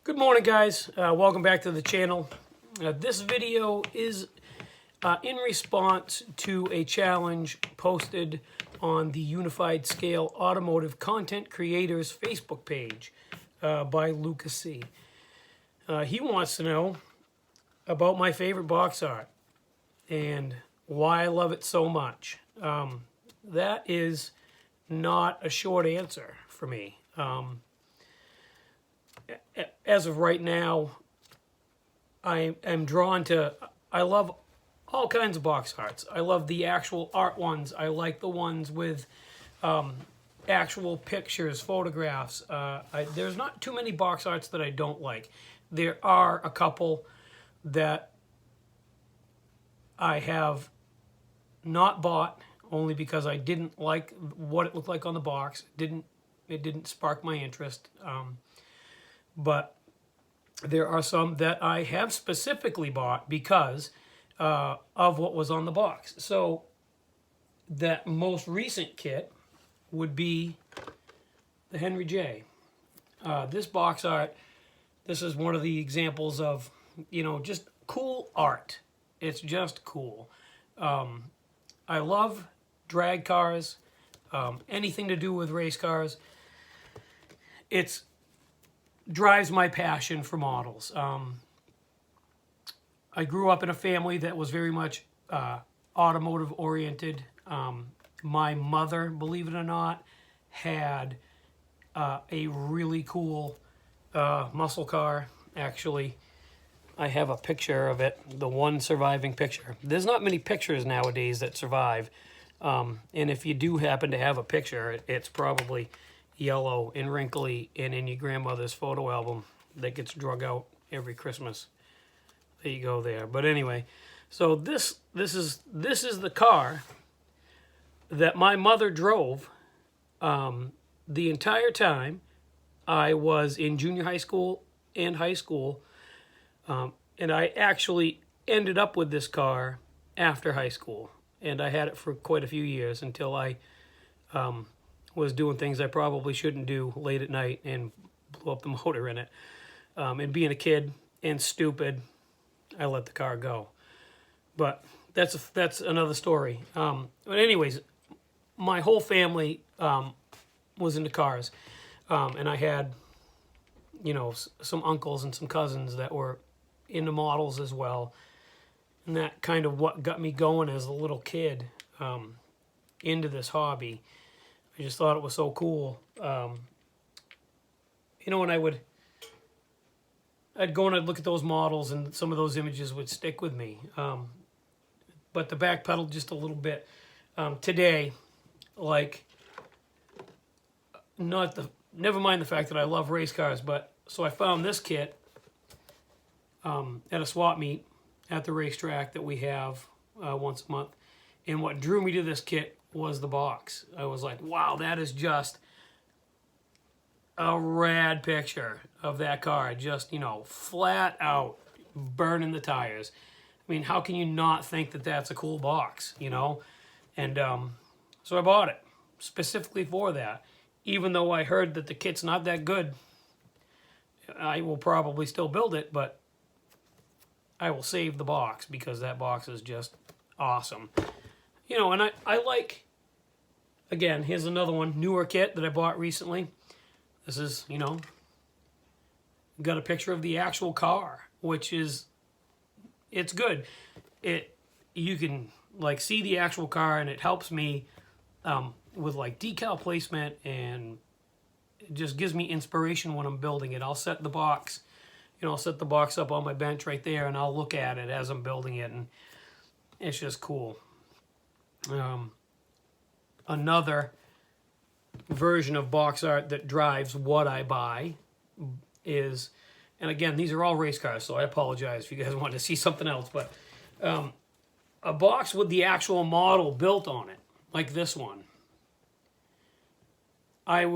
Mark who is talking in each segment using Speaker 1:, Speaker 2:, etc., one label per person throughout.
Speaker 1: Good morning, guys. Welcome back to the channel. This video is in response to a challenge posted on the Unified Scale Automotive Content Creators Facebook page by Luka Cee. He wants to know about my favorite box art and why I love it so much. That is not a short answer for me. As of right now, I am drawn to, I love all kinds of box arts. I love the actual art ones. I like the ones with actual pictures, photographs. There's not too many box arts that I don't like. There are a couple that I have not bought only because I didn't like what it looked like on the box. It didn't spark my interest. But there are some that I have specifically bought because of what was on the box. So that most recent kit would be the Henry J. This box art, this is one of the examples of, just cool art. It's just cool. I love drag cars, anything to do with race cars. It's drives my passion for models. I grew up in a family that was very much automotive oriented. My mother, believe it or not, had a really cool muscle car. Actually, I have a picture of it, the one surviving picture. There's not many pictures nowadays that survive. And if you do happen to have a picture, it's probably yellow and wrinkly and in your grandmother's photo album that gets drug out every Christmas. There you go there. But anyway, so this is the car that my mother drove the entire time I was in junior high school and high school. And I actually ended up with this car after high school. And I had it for quite a few years until I was doing things I probably shouldn't do late at night and blew up the motor in it. And being a kid and stupid, I let the car go. But that's another story. But anyways, my whole family was into cars. And I had, some uncles and some cousins that were into models as well. And that kind of what got me going as a little kid into this hobby. I just thought it was so cool. And I'd go and I'd look at those models and some of those images would stick with me. But to backpedal just a little bit, today, never mind the fact that I love race cars, but so I found this kit at a swap meet at the racetrack that we have once a month. And what drew me to this kit was the box. I was like, wow, that is just a rad picture of that car. Just, flat out burning the tires. I mean, how can you not think that that's a cool box, And so I bought it specifically for that. Even though I heard that the kit's not that good, I will probably still build it, but I will save the box because that box is just awesome. And I like, again, here's another one, newer kit that I bought recently. This is, got a picture of the actual car, which is, it's good. You can, see the actual car, and it helps me with, decal placement, and it just gives me inspiration when I'm building it. I'll set the box, I'll set the box up on my bench right there, and I'll look at it as I'm building it, and it's just cool. Another version of box art that drives what I buy is, and again, these are all race cars, so I apologize if you guys want to see something else, but a box with the actual model built on it, like this one. I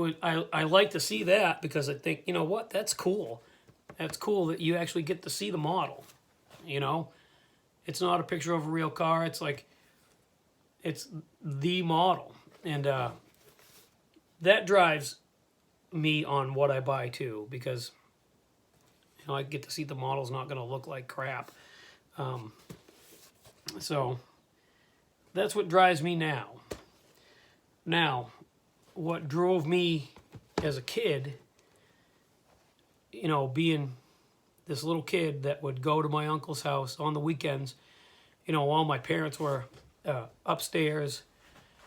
Speaker 1: like to see that because I think, that's cool. That's cool that you actually get to see the model, It's not a picture of a real car. It's it's the model. And that drives me on what I buy too, because I get to see the model's not going to look like crap. So that's what drives me now. Now, what drove me as a kid, being this little kid that would go to my uncle's house on the weekends, while my parents were upstairs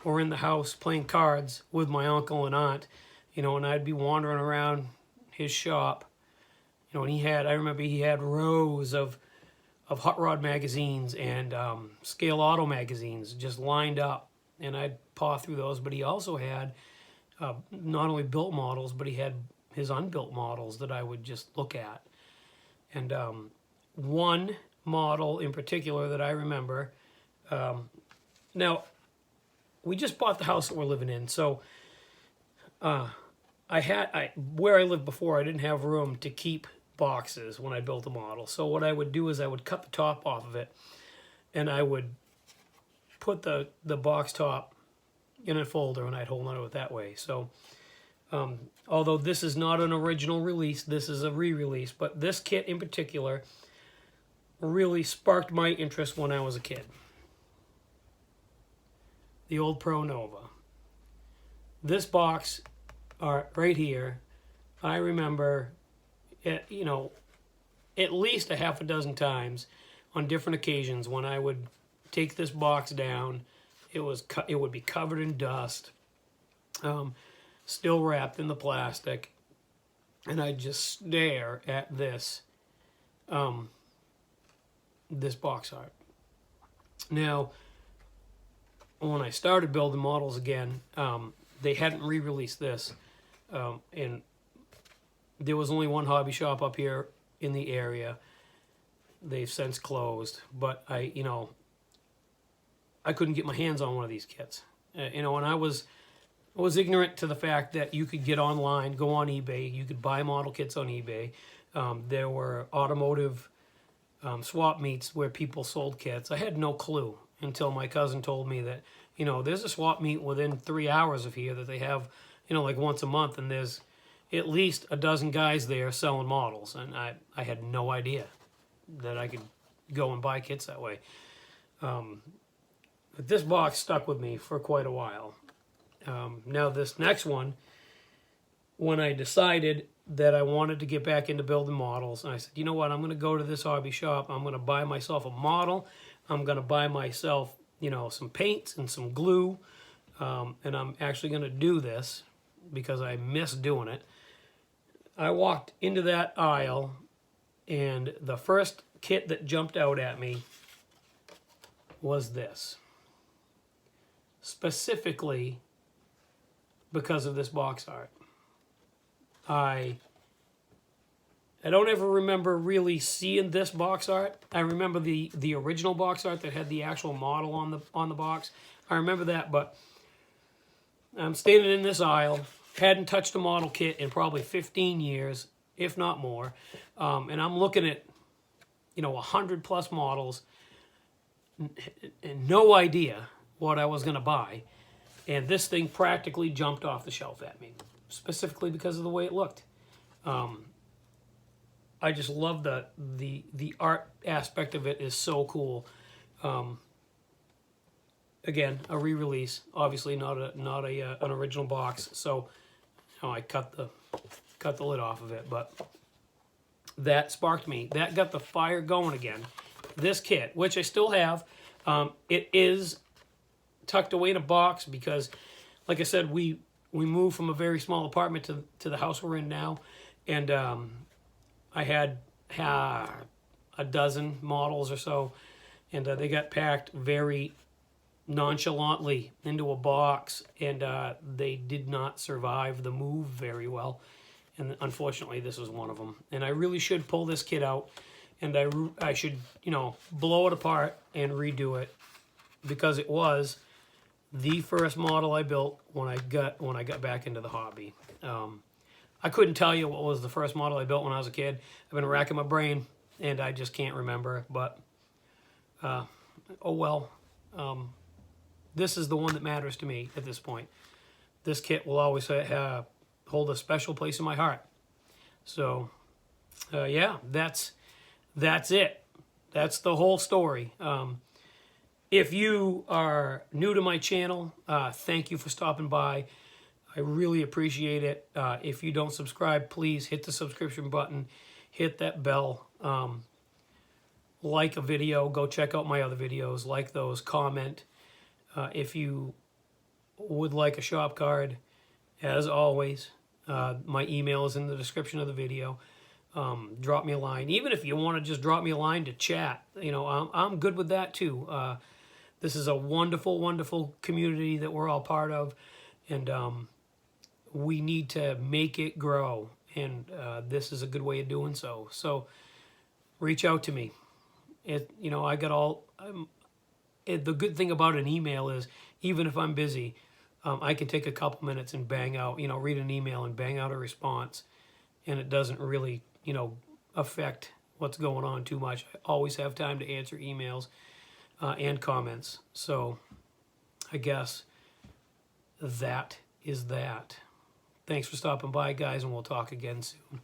Speaker 1: or in the house playing cards with my uncle and aunt, and I'd be wandering around his shop, and I remember he had rows of hot rod magazines and scale auto magazines just lined up, and I'd paw through those. But he also had not only built models, but he had his unbuilt models that I would just look at. And one model in particular that I remember, now we just bought the house that we're living in, so where I lived before, I didn't have room to keep boxes when I built a model. So what I would do is I would cut the top off of it, and I would put the box top in a folder, and I'd hold on to it that way. So although this is not an original release, this is a re-release, but this kit in particular really sparked my interest when I was a kid. The old Pro Nova. This box art right here, I remember at least a half a dozen times on different occasions when I would take this box down. It would be covered in dust, still wrapped in the plastic, and I'd just stare at this box art. Now, when I started building models again, they hadn't re-released this, and there was only one hobby shop up here in the area. They've since closed, but I couldn't get my hands on one of these kits. And I was ignorant to the fact that you could get online, go on eBay, you could buy model kits on eBay. There were automotive swap meets where people sold kits. I had no clue until my cousin told me that, there's a swap meet within 3 hours of here that they have, like once a month, and there's at least a dozen guys there selling models. And I had no idea that I could go and buy kits that way. But this box stuck with me for quite a while. Now this next one, when I decided that I wanted to get back into building models, and I said, you know what, I'm going to go to this hobby shop, I'm going to buy myself a model, I'm going to buy myself, some paints and some glue, and I'm actually going to do this because I miss doing it. I walked into that aisle, and the first kit that jumped out at me was this. Specifically because of this box art. I don't ever remember really seeing this box art. I remember the original box art that had the actual model on the box. I remember that, but I'm standing in this aisle, hadn't touched a model kit in probably 15 years, if not more, and I'm looking at 100 plus models, and no idea what I was going to buy, and this thing practically jumped off the shelf at me, specifically because of the way it looked. I just love the art aspect of it is so cool. Again, a re-release, obviously not an original box, so I cut the lid off of it, but that sparked me. That got the fire going again. This kit, which I still have, it is tucked away in a box because, like I said, we moved from a very small apartment to the house we're in now, and I had a dozen models or so, and they got packed very nonchalantly into a box, and they did not survive the move very well, and unfortunately this was one of them. And I really should pull this kit out, and I should blow it apart and redo it, because it was the first model I built when I got back into the hobby. I couldn't tell you what was the first model I built when I was a kid. I've been racking my brain, and I just can't remember. But oh well. This is the one that matters to me at this point. This kit will always hold a special place in my heart. So yeah, that's it. That's the whole story. If you are new to my channel, thank you for stopping by. I really appreciate it. If you don't subscribe, please hit the subscription button, hit that bell, like a video, go check out my other videos, like those, comment. If you would like a shop card, as always, my email is in the description of the video. Drop me a line. Even if you want to just drop me a line to chat, you know, I'm good with that too. This is a wonderful, wonderful community that we're all part of, and we need to make it grow, and this is a good way of doing so. So reach out to me. You know, I got all. The good thing about an email is, even if I'm busy, I can take a couple minutes and bang out, you know, read an email and bang out a response, and it doesn't really, you know, affect what's going on too much. I always have time to answer emails and comments. So I guess that is that. Thanks for stopping by, guys, and we'll talk again soon.